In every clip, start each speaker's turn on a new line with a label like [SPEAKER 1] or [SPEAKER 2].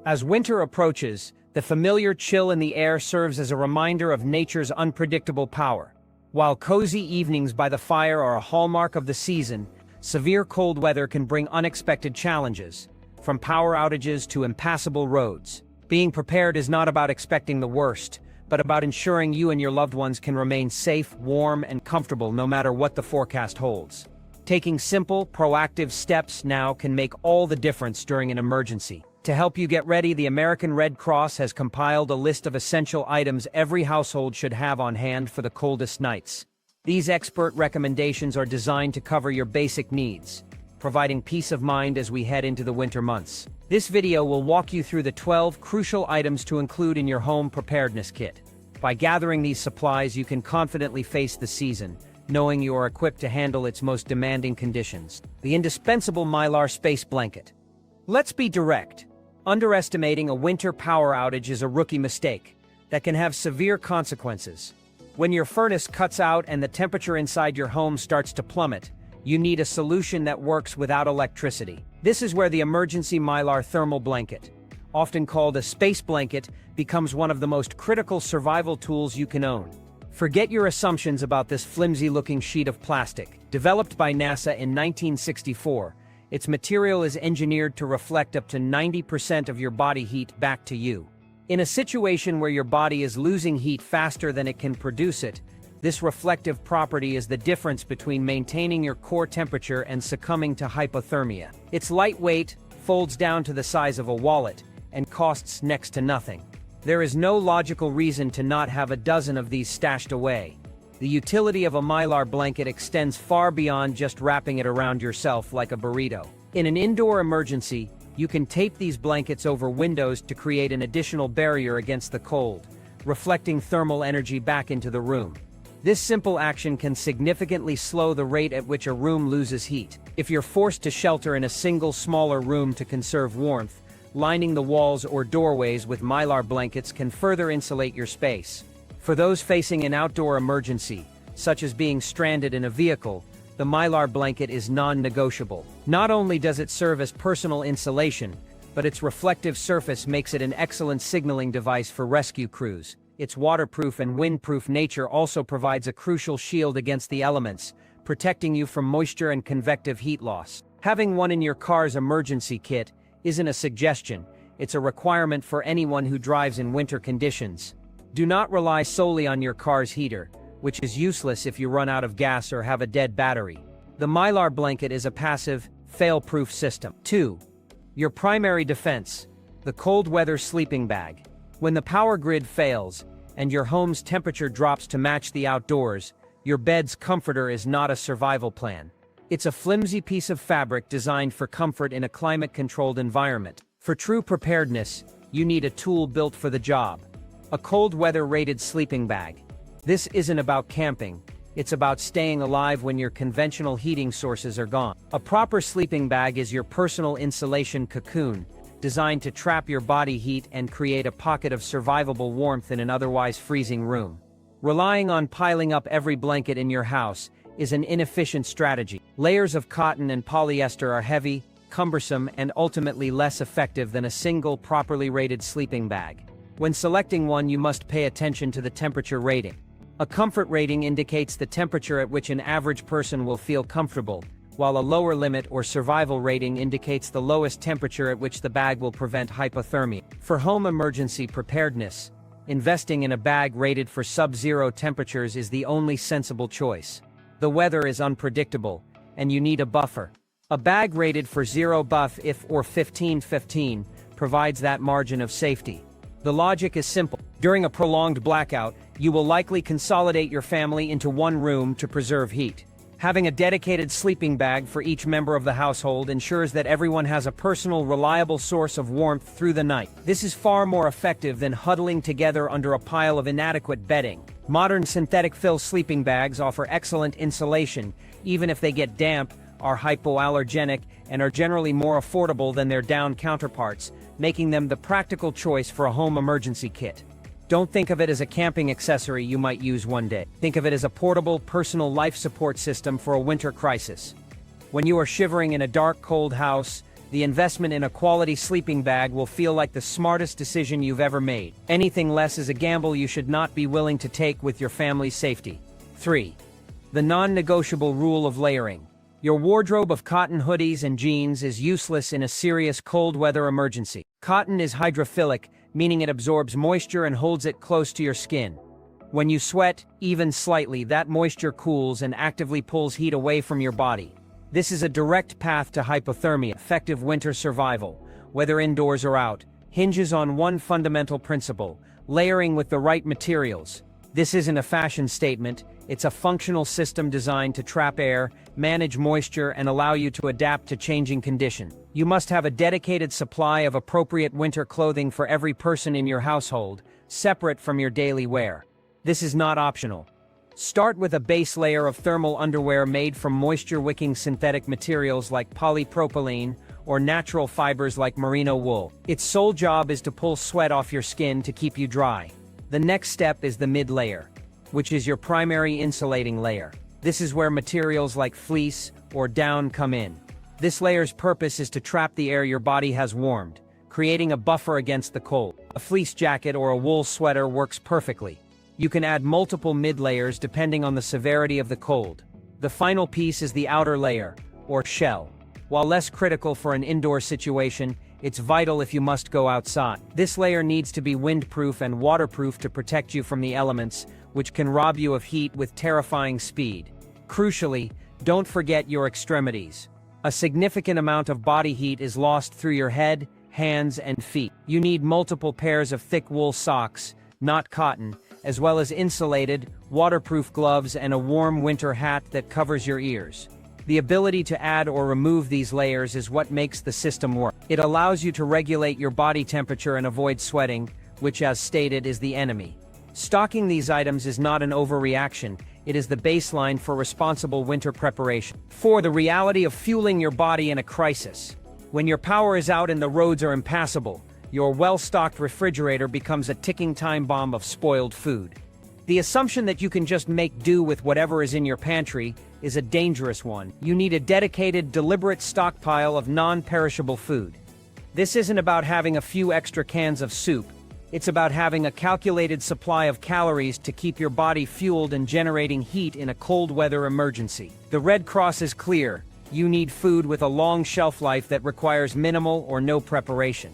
[SPEAKER 1] As winter approaches, the familiar chill in the air serves as a reminder of nature's unpredictable power. While cozy evenings by the fire are a hallmark of the season, severe cold weather can bring unexpected challenges, from power outages to impassable roads. Being prepared is not about expecting the worst, but about ensuring you and your loved ones can remain safe, warm, and comfortable no matter what the forecast holds. Taking simple, proactive steps now can make all the difference during an emergency. To help you get ready, the American Red Cross has compiled a list of essential items every household should have on hand for the coldest nights. These expert recommendations are designed to cover your basic needs, providing peace of mind as we head into the winter months. This video will walk you through the 12 crucial items to include in your home preparedness kit. By gathering these supplies, you can confidently face the season, knowing you are equipped to handle its most demanding conditions. The indispensable Mylar space blanket. Let's be direct. Underestimating a winter power outage is a rookie mistake that can have severe consequences. When your furnace cuts out and the temperature inside your home starts to plummet, you need a solution that works without electricity. This is where the emergency Mylar thermal blanket, often called a space blanket, becomes one of the most critical survival tools you can own. Forget your assumptions about this flimsy-looking sheet of plastic. Developed by NASA in 1964, its material is engineered to reflect up to 90% of your body heat back to you. In a situation where your body is losing heat faster than it can produce it, this reflective property is the difference between maintaining your core temperature and succumbing to hypothermia. It's lightweight, folds down to the size of a wallet, and costs next to nothing. There is no logical reason to not have a dozen of these stashed away. The utility of a Mylar blanket extends far beyond just wrapping it around yourself like a burrito. In an indoor emergency, you can tape these blankets over windows to create an additional barrier against the cold, reflecting thermal energy back into the room. This simple action can significantly slow the rate at which a room loses heat. If you're forced to shelter in a single smaller room to conserve warmth, lining the walls or doorways with Mylar blankets can further insulate your space. For those facing an outdoor emergency, such as being stranded in a vehicle, the Mylar blanket is non-negotiable. Not only does it serve as personal insulation, but its reflective surface makes it an excellent signaling device for rescue crews. Its waterproof and windproof nature also provides a crucial shield against the elements, protecting you from moisture and convective heat loss. Having one in your car's emergency kit isn't a suggestion, it's a requirement for anyone who drives in winter conditions. Do not rely solely on your car's heater, which is useless if you run out of gas or have a dead battery. The Mylar blanket is a passive, fail-proof system. 2. Your primary defense, the cold weather sleeping bag. When the power grid fails, and your home's temperature drops to match the outdoors, your bed's comforter is not a survival plan. It's a flimsy piece of fabric designed for comfort in a climate-controlled environment. For true preparedness, you need a tool built for the job. A cold weather-rated sleeping bag. This isn't about camping, it's about staying alive when your conventional heating sources are gone. A proper sleeping bag is your personal insulation cocoon, designed to trap your body heat and create a pocket of survivable warmth in an otherwise freezing room. Relying on piling up every blanket in your house is an inefficient strategy. Layers of cotton and polyester are heavy, cumbersome, and ultimately less effective than a single properly rated sleeping bag. When selecting one, you must pay attention to the temperature rating. A comfort rating indicates the temperature at which an average person will feel comfortable, while a lower limit or survival rating indicates the lowest temperature at which the bag will prevent hypothermia. For home emergency preparedness, investing in a bag rated for sub-zero temperatures is the only sensible choice. The weather is unpredictable, and you need a buffer. A bag rated for 0 buff if or 15-15 provides that margin of safety. The logic is simple. During a prolonged blackout, you will likely consolidate your family into one room to preserve heat. Having a dedicated sleeping bag for each member of the household ensures that everyone has a personal, reliable source of warmth through the night. This is far more effective than huddling together under a pile of inadequate bedding. Modern synthetic fill sleeping bags offer excellent insulation, even if they get damp, are hypoallergenic, and are generally more affordable than their down counterparts, making them the practical choice for a home emergency kit. Don't think of it as a camping accessory you might use one day. Think of it as a portable, personal life support system for a winter crisis. When you are shivering in a dark, cold house, the investment in a quality sleeping bag will feel like the smartest decision you've ever made. Anything less is a gamble you should not be willing to take with your family's safety. 3. The non-negotiable rule of layering. Your wardrobe of cotton hoodies and jeans is useless in a serious cold weather emergency. Cotton is hydrophilic, meaning it absorbs moisture and holds it close to your skin. When you sweat, even slightly, that moisture cools and actively pulls heat away from your body. This is a direct path to hypothermia. Effective winter survival, whether indoors or out, hinges on one fundamental principle: layering with the right materials. This isn't a fashion statement, it's a functional system designed to trap air, manage moisture, and allow you to adapt to changing conditions. You must have a dedicated supply of appropriate winter clothing for every person in your household, separate from your daily wear. This is not optional. Start with a base layer of thermal underwear made from moisture-wicking synthetic materials like polypropylene or natural fibers like merino wool. Its sole job is to pull sweat off your skin to keep you dry. The next step is the mid-layer, which is your primary insulating layer. This is where materials like fleece or down come in. This layer's purpose is to trap the air your body has warmed, creating a buffer against the cold. A fleece jacket or a wool sweater works perfectly. You can add multiple mid-layers depending on the severity of the cold. The final piece is the outer layer, or shell. While less critical for an indoor situation, it's vital if you must go outside. This layer needs to be windproof and waterproof to protect you from the elements, which can rob you of heat with terrifying speed. Crucially, don't forget your extremities. A significant amount of body heat is lost through your head, hands, and feet. You need multiple pairs of thick wool socks, not cotton, as well as insulated, waterproof gloves and a warm winter hat that covers your ears. The ability to add or remove these layers is what makes the system work. It allows you to regulate your body temperature and avoid sweating, which, as stated, is the enemy. Stocking these items is not an overreaction, it is the baseline for responsible winter preparation. 4. The reality of fueling your body in a crisis. When your power is out and the roads are impassable, your well-stocked refrigerator becomes a ticking time bomb of spoiled food. The assumption that you can just make do with whatever is in your pantry is a dangerous one. You need a dedicated, deliberate stockpile of non-perishable food. This isn't about having a few extra cans of soup. It's about having a calculated supply of calories to keep your body fueled and generating heat in a cold weather emergency. The Red Cross is clear. You need food with a long shelf life that requires minimal or no preparation.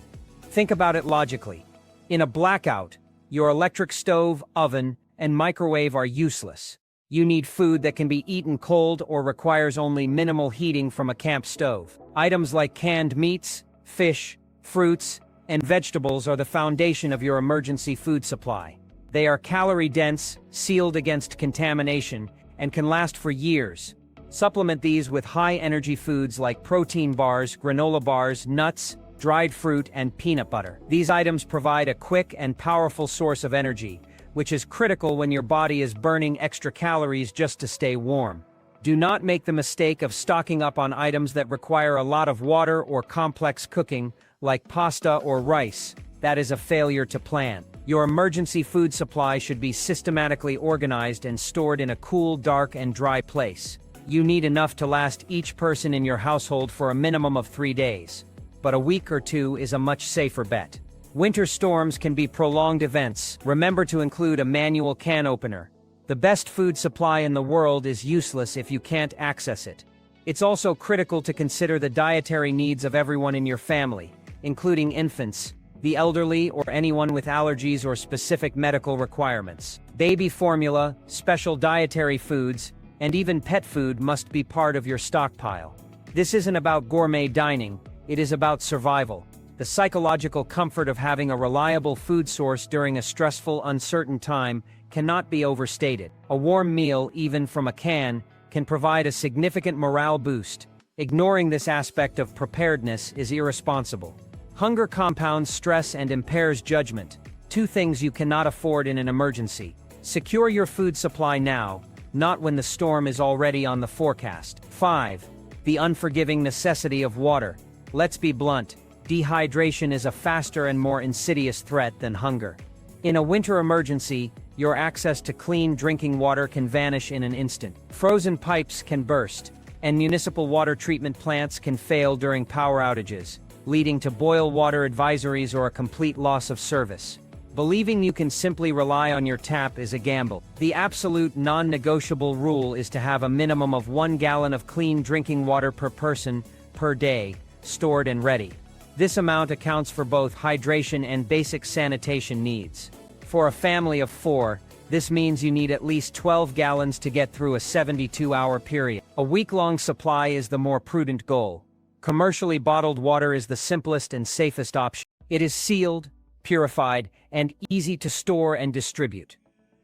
[SPEAKER 1] Think about it logically. In a blackout, your electric stove, oven, and microwave are useless. You need food that can be eaten cold or requires only minimal heating from a camp stove. Items like canned meats, fish, fruits, and vegetables are the foundation of your emergency food supply. They are calorie-dense, sealed against contamination, and can last for years. Supplement these with high-energy foods like protein bars, granola bars, nuts, dried fruit, and peanut butter. These items provide a quick and powerful source of energy, which is critical when your body is burning extra calories just to stay warm. Do not make the mistake of stocking up on items that require a lot of water or complex cooking, like pasta or rice. That is a failure to plan. Your emergency food supply should be systematically organized and stored in a cool, dark, and dry place. You need enough to last each person in your household for a minimum of 3 days. But a week or 2 is a much safer bet. Winter storms can be prolonged events. Remember to include a manual can opener. The best food supply in the world is useless if you can't access it. It's also critical to consider the dietary needs of everyone in your family, including infants, the elderly, or anyone with allergies or specific medical requirements. Baby formula, special dietary foods, and even pet food must be part of your stockpile. This isn't about gourmet dining, it is about survival. The psychological comfort of having a reliable food source during a stressful, uncertain time cannot be overstated. A warm meal, even from a can, can provide a significant morale boost. Ignoring this aspect of preparedness is irresponsible. Hunger compounds stress and impairs judgment, 2 things you cannot afford in an emergency. Secure your food supply now, not when the storm is already on the forecast. 5. The unforgiving necessity of water. Let's be blunt. Dehydration is a faster and more insidious threat than hunger. In a winter emergency, your access to clean drinking water can vanish in an instant. Frozen pipes can burst, and municipal water treatment plants can fail during power outages, leading to boil water advisories or a complete loss of service. Believing you can simply rely on your tap is a gamble. The absolute non-negotiable rule is to have a minimum of 1 gallon of clean drinking water per person per day, stored and ready. This amount accounts for both hydration and basic sanitation needs. For a family of 4, this means you need at least 12 gallons to get through a 72-hour period. A week-long supply is the more prudent goal. Commercially bottled water is the simplest and safest option. It is sealed, purified, and easy to store and distribute.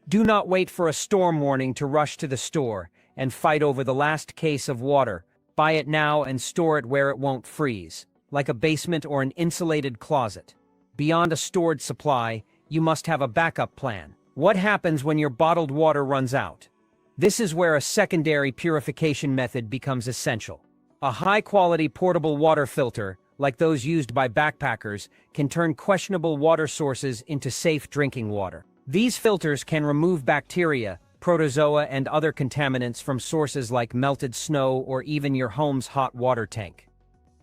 [SPEAKER 1] Do not wait for a storm warning to rush to the store and fight over the last case of water. Buy it now and store it where it won't freeze, like a basement or an insulated closet. Beyond a stored supply, you must have a backup plan. What happens when your bottled water runs out? This is where a secondary purification method becomes essential. A high-quality portable water filter, like those used by backpackers, can turn questionable water sources into safe drinking water. These filters can remove bacteria, protozoa, and other contaminants from sources like melted snow or even your home's hot water tank.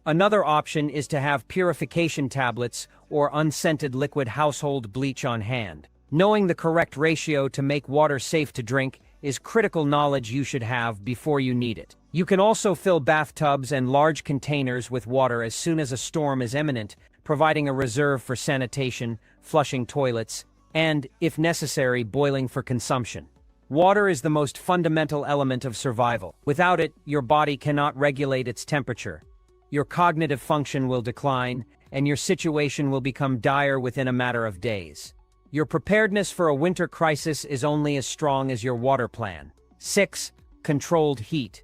[SPEAKER 1] Another option is to have purification tablets or unscented liquid household bleach on hand. Knowing the correct ratio to make water safe to drink is critical knowledge you should have before you need it. You can also fill bathtubs and large containers with water as soon as a storm is imminent, providing a reserve for sanitation, flushing toilets, and, if necessary, boiling for consumption. Water is the most fundamental element of survival. Without it, your body cannot regulate its temperature. Your cognitive function will decline, and your situation will become dire within a matter of days. Your preparedness for a winter crisis is only as strong as your water plan. 6. Controlled heat.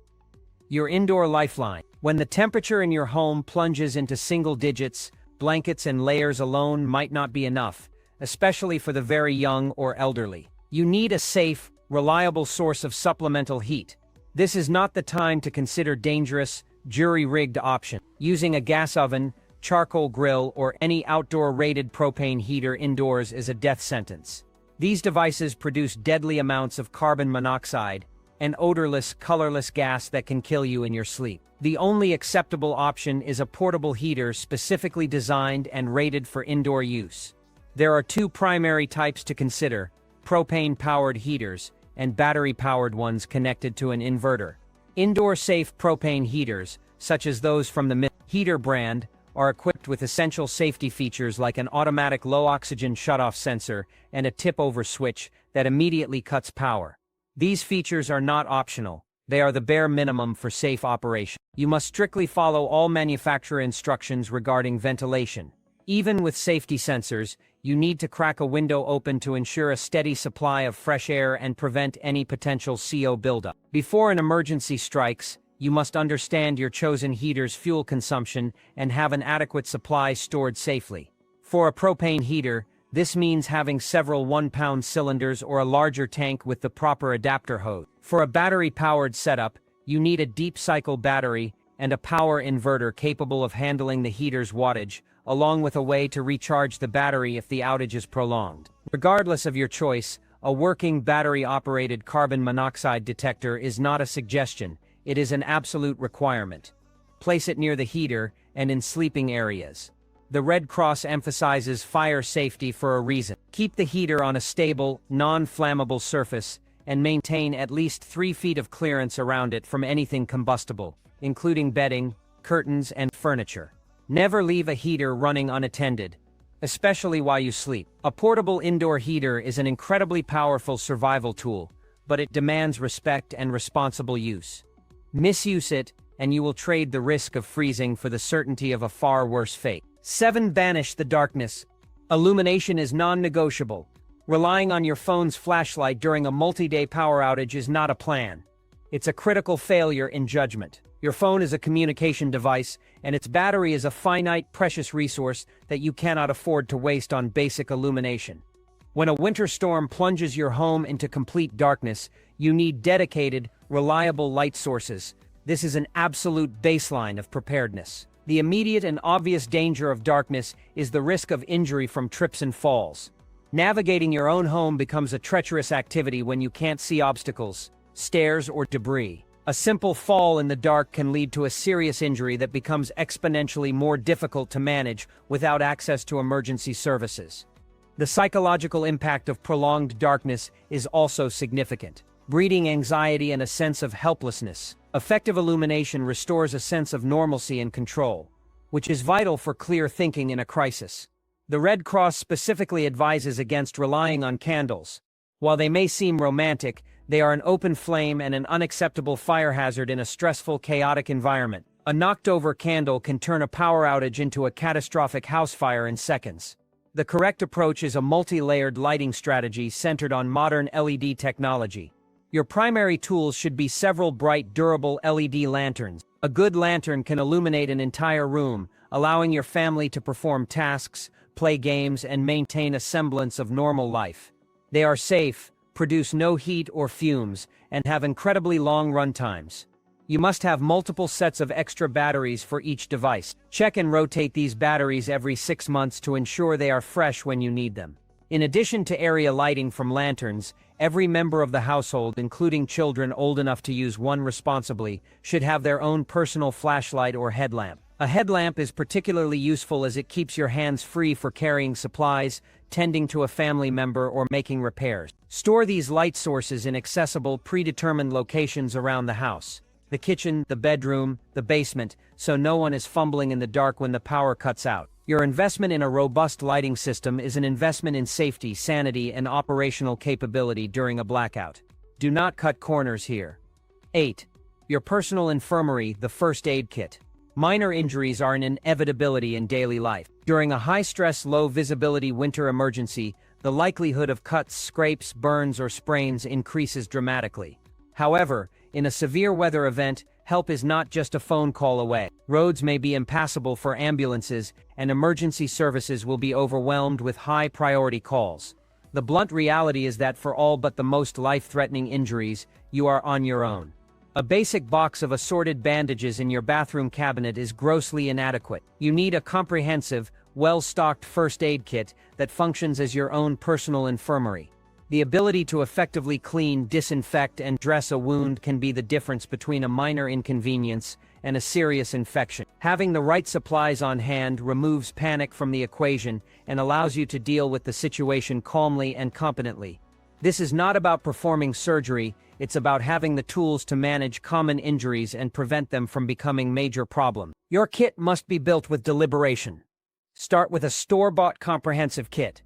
[SPEAKER 1] Your indoor lifeline. When the temperature in your home plunges into single digits, blankets and layers alone might not be enough, especially for the very young or elderly. You need a safe, reliable source of supplemental heat. This is not the time to consider dangerous, jury-rigged options. Using a gas oven, charcoal grill, or any outdoor-rated propane heater indoors is a death sentence. These devices produce deadly amounts of carbon monoxide, an odorless, colorless gas that can kill you in your sleep. The only acceptable option is a portable heater specifically designed and rated for indoor use. There are 2 primary types to consider: propane-powered heaters and battery-powered ones connected to an inverter. Indoor-safe propane heaters, such as those from the Heater brand, are equipped with essential safety features like an automatic low-oxygen shutoff sensor and a tip-over switch that immediately cuts power. These features are not optional. They are the bare minimum for safe operation. You must strictly follow all manufacturer instructions regarding ventilation. Even with safety sensors, you need to crack a window open to ensure a steady supply of fresh air and prevent any potential CO buildup. Before an emergency strikes, you must understand your chosen heater's fuel consumption and have an adequate supply stored safely. For a propane heater, this means having several 1-pound cylinders or a larger tank with the proper adapter hose. For a battery-powered setup, you need a deep-cycle battery and a power inverter capable of handling the heater's wattage, along with a way to recharge the battery if the outage is prolonged. Regardless of your choice, a working battery-operated carbon monoxide detector is not a suggestion. It is an absolute requirement. Place it near the heater and in sleeping areas. The Red Cross emphasizes fire safety for a reason. Keep the heater on a stable, non-flammable surface and maintain at least 3 feet of clearance around it from anything combustible, including bedding, curtains, and furniture. Never leave a heater running unattended, especially while you sleep. A portable indoor heater is an incredibly powerful survival tool, but it demands respect and responsible use. Misuse it, and you will trade the risk of freezing for the certainty of a far worse fate. 7. Banish the darkness. Illumination is non-negotiable. Relying on your phone's flashlight during a multi-day power outage is not a plan. It's a critical failure in judgment. Your phone is a communication device, and its battery is a finite, precious resource that you cannot afford to waste on basic illumination. When a winter storm plunges your home into complete darkness, you need dedicated, reliable light sources. This is an absolute baseline of preparedness. The immediate and obvious danger of darkness is the risk of injury from trips and falls. Navigating your own home becomes a treacherous activity when you can't see obstacles, stairs, or debris. A simple fall in the dark can lead to a serious injury that becomes exponentially more difficult to manage without access to emergency services. The psychological impact of prolonged darkness is also significant, breeding anxiety and a sense of helplessness. Effective illumination restores a sense of normalcy and control, which is vital for clear thinking in a crisis. The Red Cross specifically advises against relying on candles. While they may seem romantic, they are an open flame and an unacceptable fire hazard in a stressful, chaotic environment. A knocked-over candle can turn a power outage into a catastrophic house fire in seconds. The correct approach is a multi-layered lighting strategy centered on modern LED technology. Your primary tools should be several bright, durable LED lanterns. A good lantern can illuminate an entire room, allowing your family to perform tasks, play games, and maintain a semblance of normal life. They are safe, produce no heat or fumes, and have incredibly long run times. You must have multiple sets of extra batteries for each device. Check and rotate these batteries every 6 months to ensure they are fresh when you need them. In addition to area lighting from lanterns, every member of the household, including children old enough to use one responsibly, should have their own personal flashlight or headlamp. A headlamp is particularly useful as it keeps your hands free for carrying supplies, tending to a family member, or making repairs. Store these light sources in accessible, predetermined locations around the house. The kitchen, the bedroom, the basement, so no one is fumbling in the dark when the power cuts out. Your investment in a robust lighting system is an investment in safety, sanity, and operational capability during a blackout. Do not cut corners here. 8. Your personal infirmary, the first aid kit. Minor injuries are an inevitability in daily life. During a high-stress, low-visibility winter emergency, the likelihood of cuts, scrapes, burns, or sprains increases dramatically. However, in a severe weather event, help is not just a phone call away. Roads may be impassable for ambulances, and emergency services will be overwhelmed with high-priority calls. The blunt reality is that for all but the most life-threatening injuries, you are on your own. A basic box of assorted bandages in your bathroom cabinet is grossly inadequate. You need a comprehensive, well-stocked first aid kit that functions as your own personal infirmary. The ability to effectively clean, disinfect, and dress a wound can be the difference between a minor inconvenience and a serious infection. Having the right supplies on hand removes panic from the equation and allows you to deal with the situation calmly and competently. This is not about performing surgery, it's about having the tools to manage common injuries and prevent them from becoming major problems. Your kit must be built with deliberation. Start with a store-bought comprehensive kit.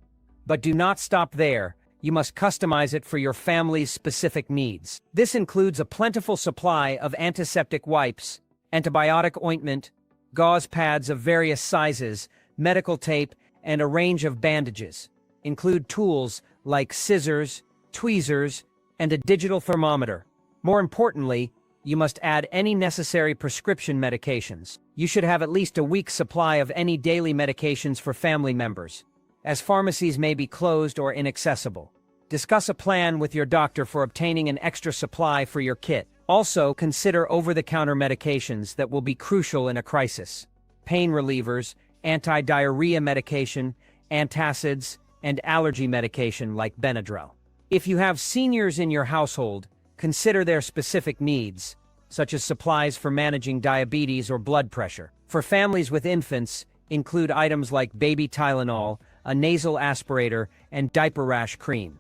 [SPEAKER 1] But do not stop there. You must customize it for your family's specific needs. This includes a plentiful supply of antiseptic wipes, antibiotic ointment, gauze pads of various sizes, medical tape, and a range of bandages. Include tools like scissors, tweezers, and a digital thermometer. More importantly, you must add any necessary prescription medications. You should have at least a week's supply of any daily medications for family members, as pharmacies may be closed or inaccessible. Discuss a plan with your doctor for obtaining an extra supply for your kit. Also, consider over-the-counter medications that will be crucial in a crisis. Pain relievers, anti-diarrhea medication, antacids, and allergy medication like Benadryl. If you have seniors in your household, consider their specific needs, such as supplies for managing diabetes or blood pressure. For families with infants, include items like baby Tylenol, a nasal aspirator, and diaper rash cream.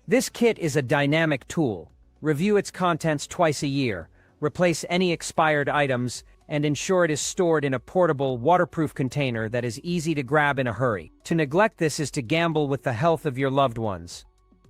[SPEAKER 1] This kit is a dynamic tool. Review its contents twice a year, replace any expired items, and ensure it is stored in a portable, waterproof container that is easy to grab in a hurry. To neglect this is to gamble with the health of your loved ones.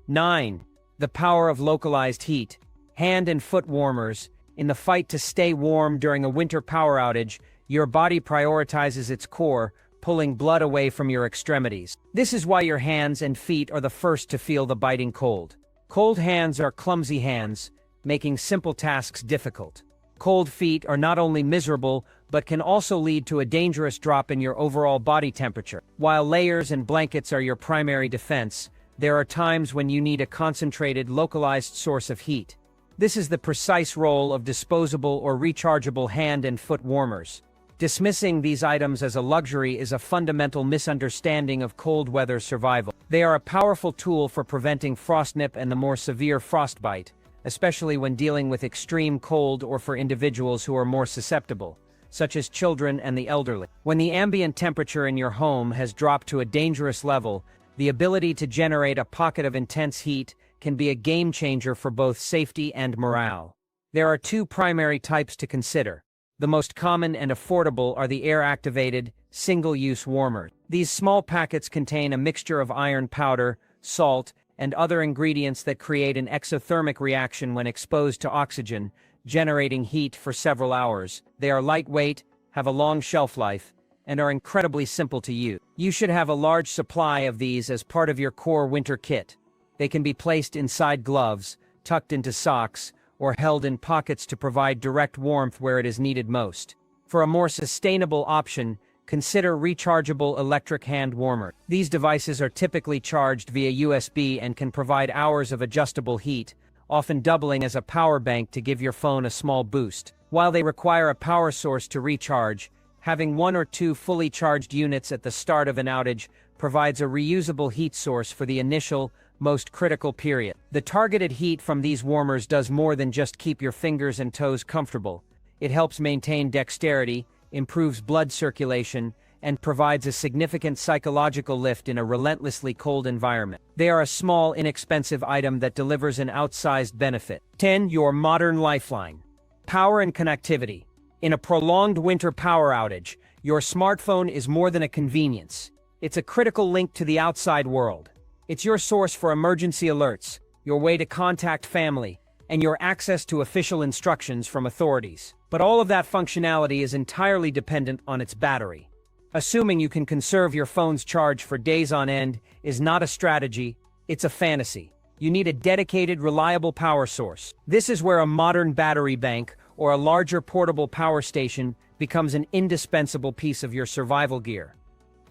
[SPEAKER 1] 9. The power of localized heat. Hand and foot warmers. In the fight to stay warm during a winter power outage, your body prioritizes its core, pulling blood away from your extremities. This is why your hands and feet are the first to feel the biting cold. Cold hands are clumsy hands, making simple tasks difficult. Cold feet are not only miserable, but can also lead to a dangerous drop in your overall body temperature. While layers and blankets are your primary defense, there are times when you need a concentrated, localized source of heat. This is the precise role of disposable or rechargeable hand and foot warmers. Dismissing these items as a luxury is a fundamental misunderstanding of cold weather survival. They are a powerful tool for preventing frostnip and the more severe frostbite, especially when dealing with extreme cold or for individuals who are more susceptible, such as children and the elderly. When the ambient temperature in your home has dropped to a dangerous level, the ability to generate a pocket of intense heat can be a game changer for both safety and morale. There are two primary types to consider. The most common and affordable are the air-activated, single-use warmers. These small packets contain a mixture of iron powder, salt, and other ingredients that create an exothermic reaction when exposed to oxygen, generating heat for several hours. They are lightweight, have a long shelf life, and are incredibly simple to use. You should have a large supply of these as part of your core winter kit. They can be placed inside gloves, tucked into socks, or held in pockets to provide direct warmth where it is needed most. For a more sustainable option, consider rechargeable electric hand warmers. These devices are typically charged via USB and can provide hours of adjustable heat, often doubling as a power bank to give your phone a small boost. While they require a power source to recharge, having one or two fully charged units at the start of an outage provides a reusable heat source for the initial, most critical period. The targeted heat from these warmers does more than just keep your fingers and toes comfortable. It helps maintain dexterity, improves blood circulation, and provides a significant psychological lift in a relentlessly cold environment. They are a small, inexpensive item that delivers an outsized benefit. 10. Your modern lifeline. Power and connectivity. In a prolonged winter power outage, your smartphone is more than a convenience. It's a critical link to the outside world. It's your source for emergency alerts, your way to contact family, and your access to official instructions from authorities. But all of that functionality is entirely dependent on its battery. Assuming you can conserve your phone's charge for days on end is not a strategy, it's a fantasy. You need a dedicated, reliable power source. This is where a modern battery bank or a larger portable power station becomes an indispensable piece of your survival gear.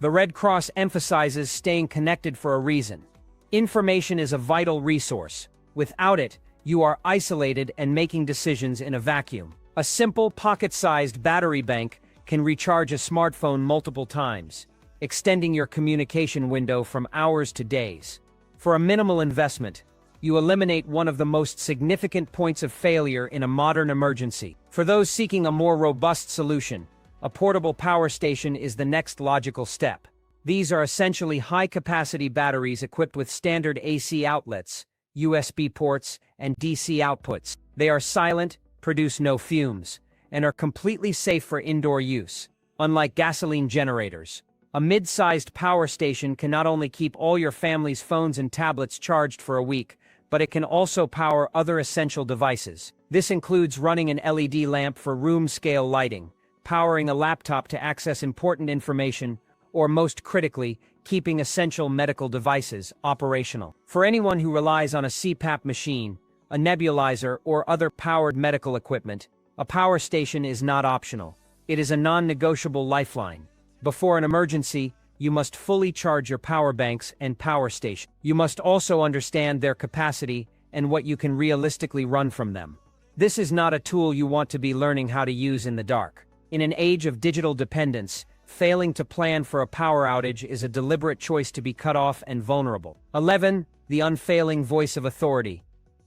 [SPEAKER 1] The Red Cross emphasizes staying connected for a reason. Information is a vital resource. Without it, you are isolated and making decisions in a vacuum. A simple, pocket-sized battery bank can recharge a smartphone multiple times, extending your communication window from hours to days. For a minimal investment, you eliminate one of the most significant points of failure in a modern emergency. For those seeking a more robust solution, a portable power station is the next logical step. These are essentially high-capacity batteries equipped with standard AC outlets, USB ports, and DC outputs. They are silent, produce no fumes, and are completely safe for indoor use. Unlike gasoline generators, a mid-sized power station can not only keep all your family's phones and tablets charged for a week, but it can also power other essential devices. This includes running an LED lamp for room-scale lighting, powering a laptop to access important information, or most critically, keeping essential medical devices operational. For anyone who relies on a CPAP machine, a nebulizer, or other powered medical equipment, a power station is not optional. It is a non-negotiable lifeline. Before an emergency, you must fully charge your power banks and power station. You must also understand their capacity and what you can realistically run from them. This is not a tool you want to be learning how to use in the dark. In an age of digital dependence, failing to plan for a power outage is a deliberate choice to be cut off and vulnerable. 11. The unfailing voice of authority.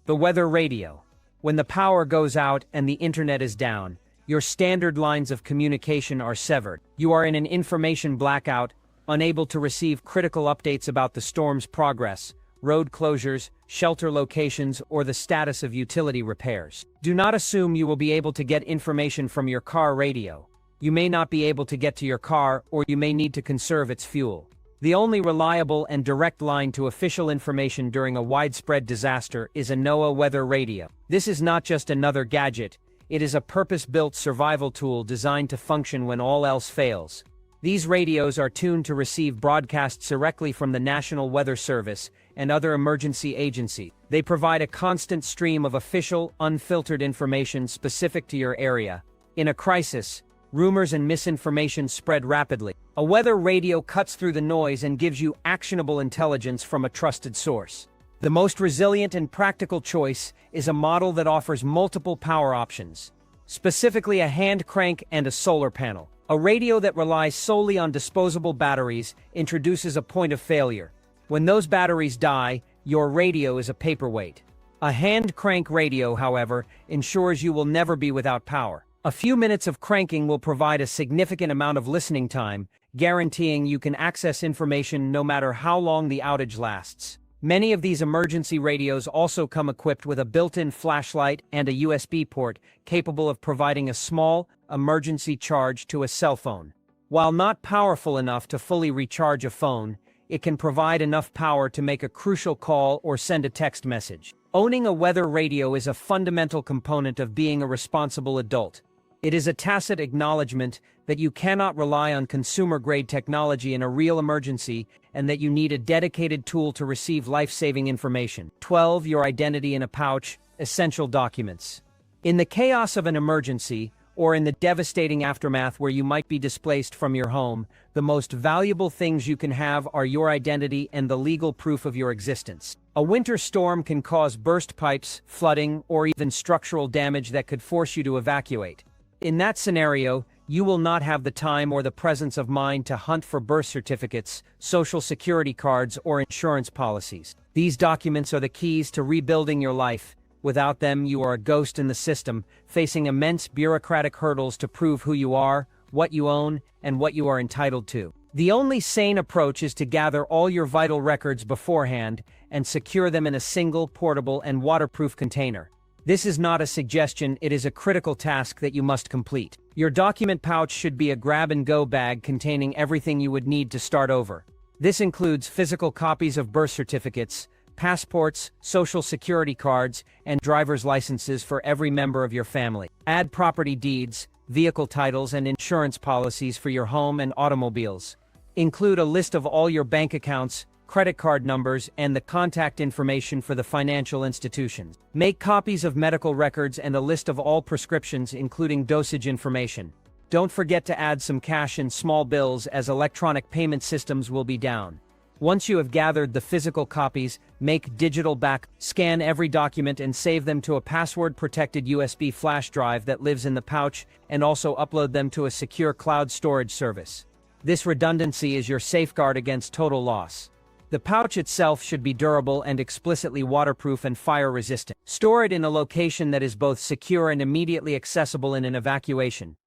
[SPEAKER 1] The weather radio. When the power goes out and the internet is down, your standard lines of communication are severed. You are in an information blackout, unable to receive critical updates about the storm's progress, road closures, shelter locations, or the status of utility repairs. Do not assume you will be able to get information from your car radio. You may not be able to get to your car, or you may need to conserve its fuel. The only reliable and direct line to official information during a widespread disaster is a NOAA weather radio. This is not just another gadget, it is a purpose-built survival tool designed to function when all else fails. These radios are tuned to receive broadcasts directly from the National Weather Service and other emergency agencies. They provide a constant stream of official, unfiltered information specific to your area. In a crisis, rumors and misinformation spread rapidly. A weather radio cuts through the noise and gives you actionable intelligence from a trusted source. The most resilient and practical choice is a model that offers multiple power options, specifically a hand crank and a solar panel. A radio that relies solely on disposable batteries introduces a point of failure. When those batteries die, your radio is a paperweight. A hand crank radio, however, ensures you will never be without power. A few minutes of cranking will provide a significant amount of listening time, guaranteeing you can access information no matter how long the outage lasts. Many of these emergency radios also come equipped with a built-in flashlight and a USB port capable of providing a small, emergency charge to a cell phone. While not powerful enough to fully recharge a phone, it can provide enough power to make a crucial call or send a text message. Owning a weather radio is a fundamental component of being a responsible adult. It is a tacit acknowledgement that you cannot rely on consumer-grade technology in a real emergency and that you need a dedicated tool to receive life-saving information. 12. Your identity in a pouch, essential documents. In the chaos of an emergency, or in the devastating aftermath where you might be displaced from your home, the most valuable things you can have are your identity and the legal proof of your existence. A winter storm can cause burst pipes, flooding, or even structural damage that could force you to evacuate. In that scenario, you will not have the time or the presence of mind to hunt for birth certificates, social security cards, or insurance policies. These documents are the keys to rebuilding your life. Without them, you are a ghost in the system, facing immense bureaucratic hurdles to prove who you are, what you own, and what you are entitled to. The only sane approach is to gather all your vital records beforehand and secure them in a single, portable, and waterproof container. This is not a suggestion, it is a critical task that you must complete. Your document pouch should be a grab-and-go bag containing everything you would need to start over. This includes physical copies of birth certificates, passports, social security cards, and driver's licenses for every member of your family. Add property deeds, vehicle titles, and insurance policies for your home and automobiles. Include a list of all your bank accounts, credit card numbers, and the contact information for the financial institutions. Make copies of medical records and a list of all prescriptions, including dosage information. Don't forget to add some cash in small bills, as electronic payment systems will be down. Once you have gathered the physical copies, make digital back, scan every document and save them to a password-protected USB flash drive that lives in the pouch, and also upload them to a secure cloud storage service. This redundancy is your safeguard against total loss. The pouch itself should be durable and explicitly waterproof and fire-resistant. Store it in a location that is both secure and immediately accessible in an evacuation.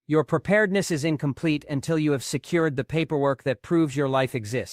[SPEAKER 1] Your preparedness is incomplete until you have secured the paperwork that proves your life exists.